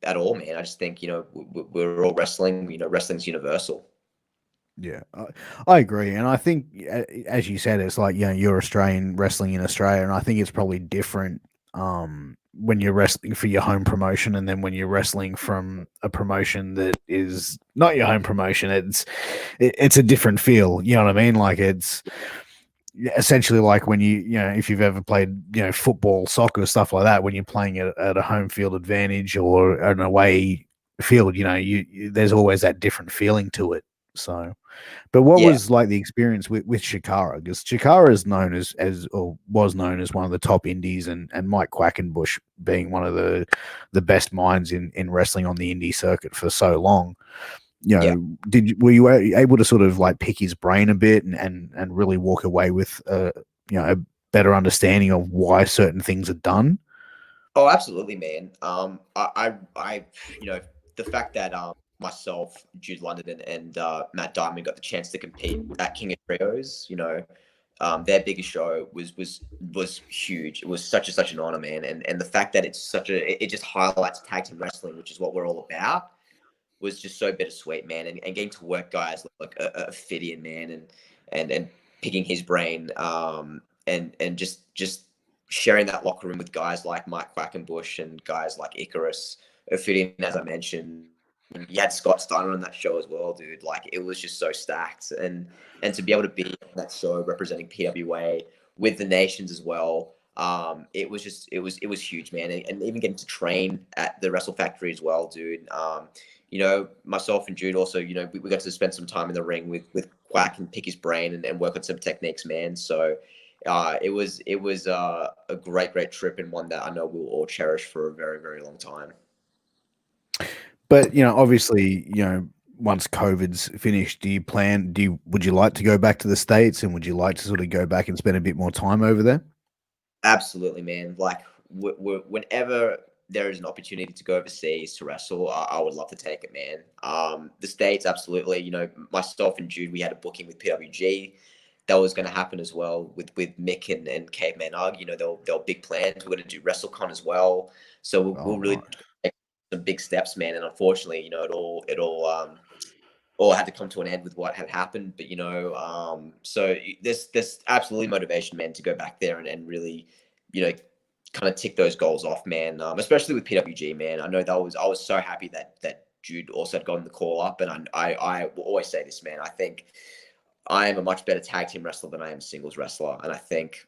at all, man. I just think, you know, we're all wrestling. You know, wrestling's universal. Yeah, I agree, and I think, as you said, it's like, you know, you're Australian wrestling in Australia, and I think it's probably different when you're wrestling for your home promotion, and then when you're wrestling from a promotion that is not your home promotion. It's a different feel. You know what I mean? Like, it's essentially like when you know, if you've ever played, you know, football, soccer, stuff like that, when you're playing at a home field advantage or an away field, you know, there's always that different feeling to it. So. But what Yeah. was like the experience with Chikara? Because Chikara is known as or was known as one of the top indies, and Mike Quackenbush being one of the best minds in wrestling on the indie circuit for so long. You Yeah. know, were you able to sort of like pick his brain a bit and really walk away with you know, a better understanding of why certain things are done? Oh, absolutely, man. You know, the fact that myself, Jude London, and Matt Diamond got the chance to compete at King of Trios, you know, their biggest show was huge. It was such an honor, man. And the fact that it's it just highlights tag team wrestling, which is what we're all about, was just so bittersweet, man. And getting to work guys like a Fidian, man, and picking his brain, and just sharing that locker room with guys like Mike Quackenbush and guys like Icarus, Fidian, as I mentioned. You had Scott Steiner on that show as well, dude. Like, it was just so stacked, and to be able to be on that show representing PWA with the nations as well. It was just it was huge, man, and even getting to train at the Wrestle Factory as well, dude. You know, myself and Jude also, you know, we got to spend some time in the ring with Quack and pick his brain and work on some techniques, man. So it was a great trip, and one that I know we'll all cherish for a very, very long time. But, you know, obviously, you know, once COVID's finished, would you like to go back to the States, and would you like to sort of go back and spend a bit more time over there? Absolutely, man. Like, whenever there is an opportunity to go overseas to wrestle, I would love to take it, man. The States, absolutely. You know, myself and Jude, we had a booking with PWG that was going to happen as well with Mick and Caveman Ugg. You know, they'll big plans. We're going to do WrestleCon as well, so we'll Oh, really right. take some big steps, man. And unfortunately, you know, it all had to come to an end with what had happened. But, you know, so there's absolutely motivation, man, to go back there and really, you know, kind of tick those goals off, man. Especially with PWG, man. I know I was so happy that Jude also had gotten the call up, and I will always say this, man. I think I am a much better tag team wrestler than I am a singles wrestler, and I think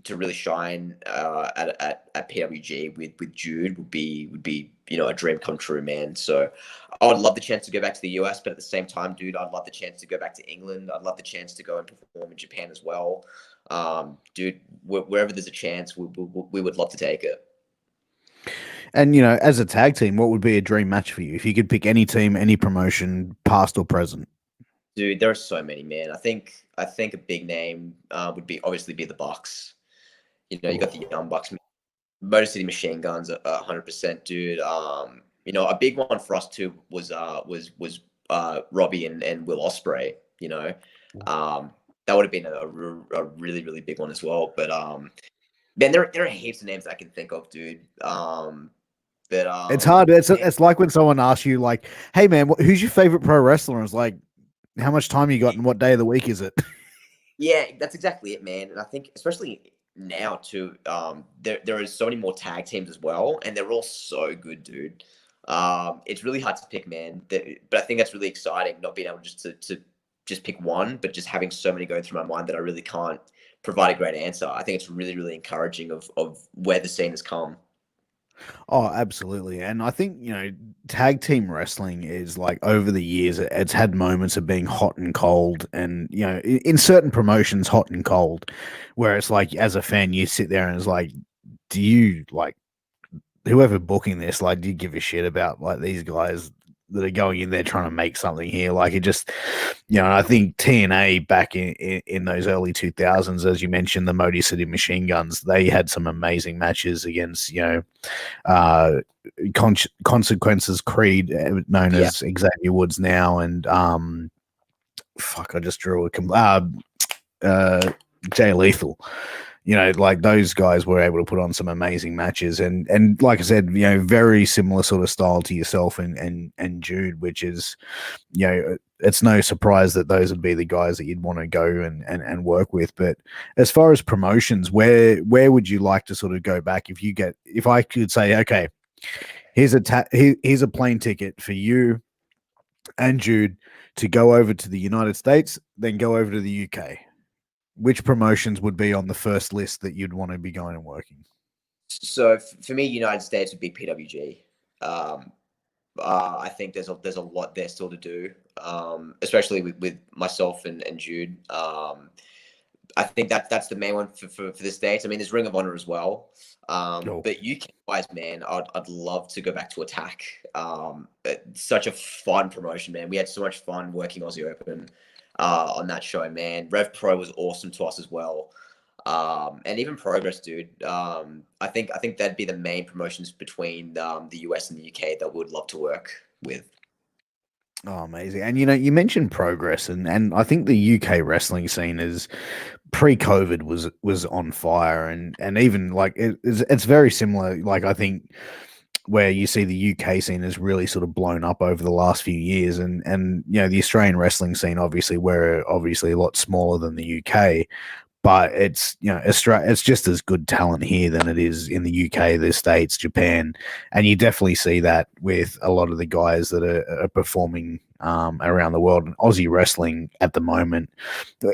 to really shine at PWG with Jude would be, you know, a dream come true, man. So I would love the chance to go back to the US, but at the same time, dude, I'd love the chance to go back to England. I'd love the chance to go and perform in Japan as well. Dude, wherever there's a chance, we would love to take it. And, you know, as a tag team, what would be a dream match for you if you could pick any team, any promotion, past or present? Dude, there are so many, man. I think a big name would be obviously be the Bucks. You know, you got the Oh, Young Bucks. Motor City Machine Guns, 100%, dude. You know, a big one for us too was Robbie and Will Ospreay. You know, that would have been a really really big one as well. But man, there are heaps of names I can think of, dude. But It's hard. man, It's like when someone asks you, like, "Hey, man, who's your favorite pro wrestler?" And it's like, "How much time you got, and what day of the week is it?" yeah, that's exactly it, man. And I think especially now too, there is so many more tag teams as well, and they're all so good, dude. It's really hard to pick, man. But I think that's really exciting, not being able just to just pick one, but just having so many going through my mind that I really can't provide a great answer. I think it's really, really encouraging of where the scene has come. Oh, absolutely. And I think, tag team wrestling is like over the years, it's had moments of being hot and cold. And, in certain promotions, hot and cold, where it's like, as a fan, you sit there and it's like, do you like whoever booking this, like, do you give a shit about like these guys that are going in there trying to make something here? Like, it just, I think TNA back in those early 2000s, as you mentioned, the Motor City Machine Guns, they had some amazing matches against, uh, Consequences Creed, known Yeah. as Xavier Woods now, and fuck, I just drew Jay Lethal. Like those guys were able to put on some amazing matches, and like I said, very similar sort of style to yourself and Jude, which is, it's no surprise that those would be the guys that you'd want to go and work with. But as far as promotions, where would you like to sort of go back if I could say, okay, here's here's a plane ticket for you and Jude to go over to the United States, then go over to the UK. Which promotions would be on the first list that you'd want to be going and working? So for me, United States would be PWG. Um, I think there's a lot there still to do, especially with myself and Jude. I think that's the main one for the States. I mean, there's Ring of Honor as well. Oh, But UK wise, man, I'd love to go back to Attack. It's such a fun promotion, man. We had so much fun working Aussie Open on that show, man. Rev Pro was awesome to us as well. And even Progress, dude. I think that'd be the main promotions between the US and the UK that we would love to work with. oh, amazing! And you mentioned Progress, and I think the UK wrestling scene is pre-COVID was on fire, and even like it's very similar. Like I think where you see the UK scene has really sort of blown up over the last few years, and the Australian wrestling scene, obviously, we're obviously a lot smaller than the UK, but it's it's just as good talent here than it is in the UK, the States, Japan, and you definitely see that with a lot of the guys that are performing around the world. And Aussie wrestling at the moment,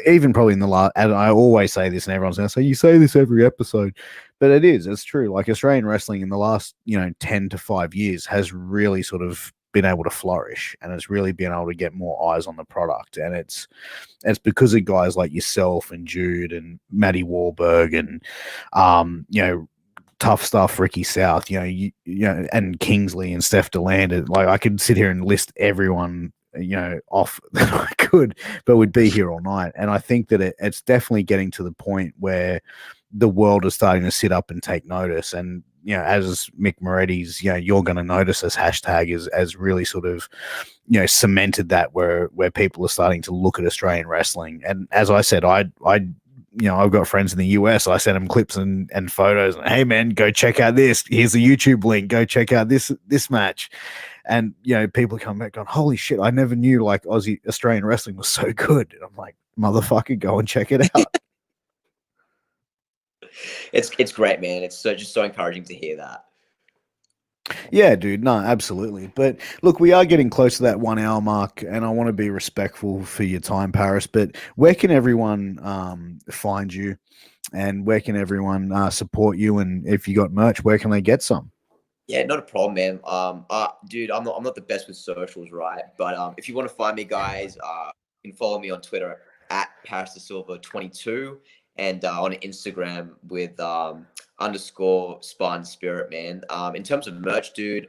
even probably in the last, and I always say this, and everyone's going to say you say this every episode, but it's true. Like Australian wrestling in the last 10 to 5 years has really sort of been able to flourish, and it's really been able to get more eyes on the product, and it's because of guys like yourself and Jude and Matty Warburg and tough stuff Ricky South, and Kingsley and Steph DeLand. Like I could sit here and list everyone off that I could, but we'd be here all night. And I think that it's definitely getting to the point where the world is starting to sit up and take notice. And as Mick Moretti's, you're going to notice this hashtag as really sort of, cemented that where people are starting to look at Australian wrestling. And as I said, I've got friends in the US. I send them clips and photos. And, hey, man, go check out this. Here's a YouTube link. Go check out this match. And people come back going, holy shit! I never knew like Australian wrestling was so good. And I'm like, motherfucker, go and check it out. It's great, man. It's just so encouraging to hear that. Yeah, dude. No, absolutely. But look, we are getting close to that 1 hour mark, and I want to be respectful for your time, Paris. But where can everyone find you, and where can everyone support you? And if you got merch, where can they get some? Yeah, not a problem, man. Dude, I'm not the best with socials, right? But if you want to find me, guys, you can follow me on Twitter at Paris Silva 22 and on Instagram with underscore Spartan Spirit, man. In terms of merch, dude,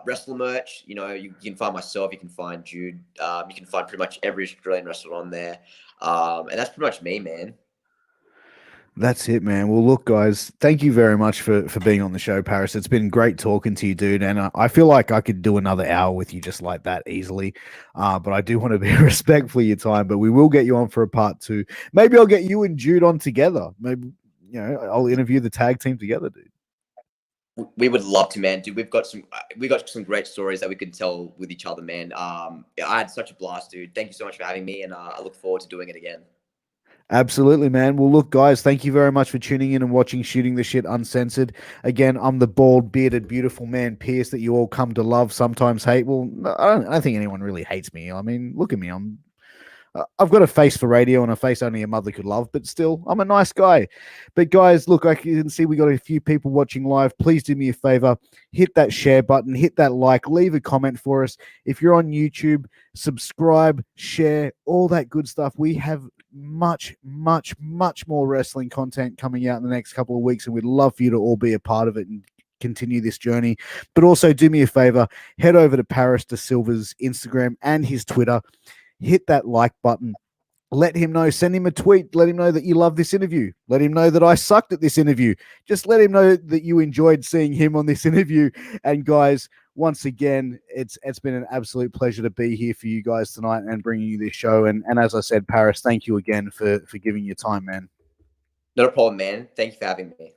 wrestler merch, you can find myself, you can find Jude, you can find pretty much every Australian wrestler on there, and that's pretty much me, man. That's it, man. Well, look, guys, thank you very much for being on the show, Paris. It's been great talking to you, dude. And I feel like I could do another hour with you just like that easily. But I do want to be respectful of your time. But we will get you on for a part two. Maybe I'll get you and Jude on together. Maybe, I'll interview the tag team together, dude. We would love to, man. Dude, we got some great stories that we could tell with each other, man. I had such a blast, dude. Thank you so much for having me, and I look forward to doing it again. Absolutely, man. Well, look, guys, thank you very much for tuning in and watching Shooting the Shit Uncensored. Again, I'm the bald, bearded, beautiful man, Piers, that you all come to love, sometimes hate. Well, I don't think anyone really hates me. I mean, look at me. I've got a face for radio and a face only a mother could love, but still, I'm a nice guy. But guys, look, I can see we got a few people watching live. Please do me a favor, hit that share button, hit that like, leave a comment for us. If you're on YouTube, subscribe, share, all that good stuff. We have much, much, much more wrestling content coming out in the next couple of weeks, and we'd love for you to all be a part of it and continue this journey. But also do me a favor, head over to Paris de Silva's Instagram and his Twitter. Hit that like button. Let him know. Send him a tweet. Let him know that you love this interview. Let him know that I sucked at this interview. Just let him know that you enjoyed seeing him on this interview. And guys, once again, it's been an absolute pleasure to be here for you guys tonight and bringing you this show. And as I said, Paris, thank you again for giving your time, man. Not a problem, man. Thank you for having me.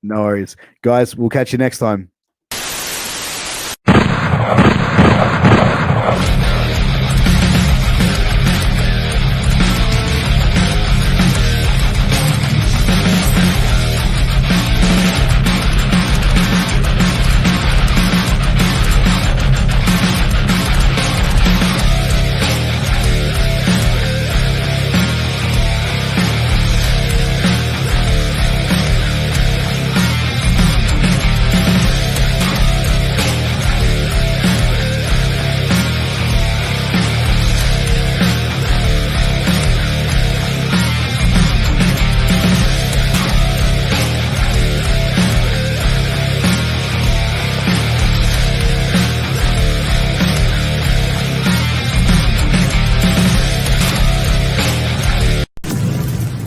No worries. Guys, we'll catch you next time.